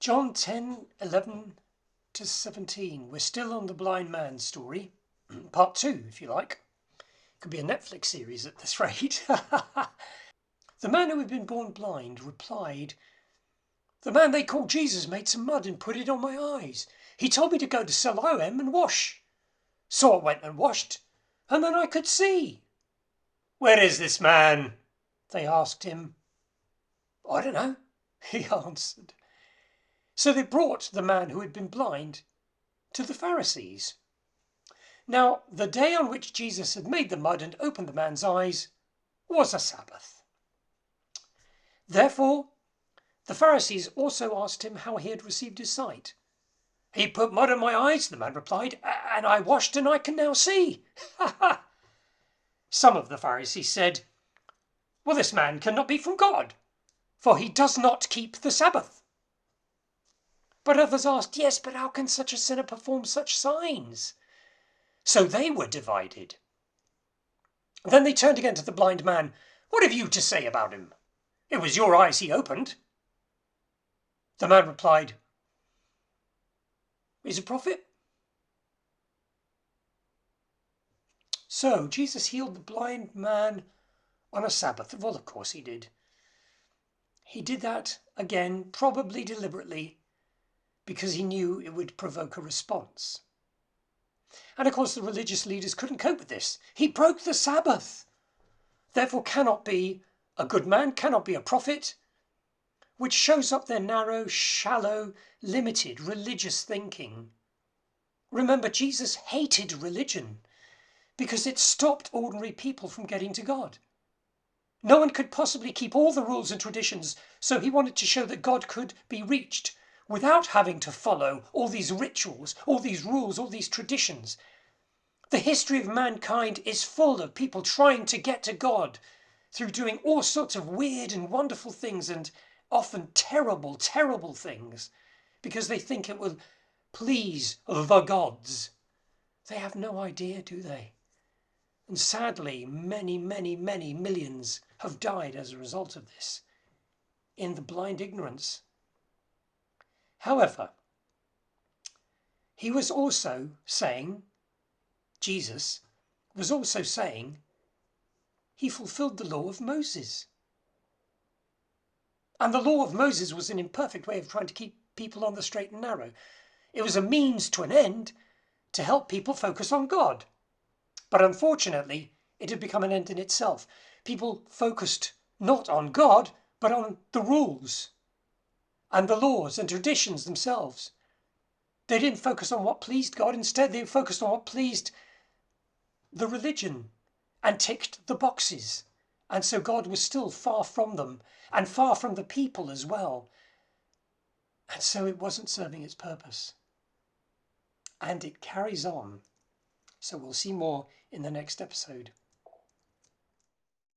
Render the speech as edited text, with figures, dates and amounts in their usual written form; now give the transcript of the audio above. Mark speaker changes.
Speaker 1: John 10:11 to 17. We're still on the blind man story. Part 2, if you like. Could be a Netflix series at this rate. The man who had been born blind replied, "The man they call Jesus made some mud and put it on my eyes. He told me to go to Siloam and wash. So I went and washed, and then I could see." "Where is this man?" they asked him. "I don't know," he answered. So they brought the man who had been blind to the Pharisees. Now, the day on which Jesus had made the mud and opened the man's eyes was a Sabbath. Therefore, the Pharisees also asked him how he had received his sight. "He put mud on my eyes," the man replied, "and I washed and I can now see." Some of the Pharisees said, "Well, this man cannot be from God, for he does not keep the Sabbath." But others asked, "Yes, but how can such a sinner perform such signs?" So they were divided. Then they turned again to the blind man. "What have you to say about him? It was your eyes he opened." The man replied, "He's a prophet." So Jesus healed the blind man on a Sabbath. Well, of course he did. He did that, again, probably deliberately, because he knew it would provoke a response. And of course the religious leaders couldn't cope with this. He broke the Sabbath, therefore cannot be a good man, cannot be a prophet, which shows up their narrow, shallow, limited religious thinking. Remember, Jesus hated religion because it stopped ordinary people from getting to God. No one could possibly keep all the rules and traditions, so he wanted to show that God could be reached without having to follow all these rituals, all these rules, all these traditions. The history of mankind is full of people trying to get to God through doing all sorts of weird and wonderful things, and often terrible, terrible things, because they think it will please the gods. They have no idea, do they? And sadly, many, many, many millions have died as a result of this, in the blind ignorance. However, he was also saying, Jesus was also saying, he fulfilled the law of Moses. And the law of Moses was an imperfect way of trying to keep people on the straight and narrow. It was a means to an end to help people focus on God. But unfortunately, it had become an end in itself. People focused not on God, but on the rules and the laws and traditions themselves. They didn't focus on what pleased God. Instead, they focused on what pleased the religion and ticked the boxes. And so God was still far from them and far from the people as well. And so it wasn't serving its purpose. And it carries on. So we'll see more in the next episode.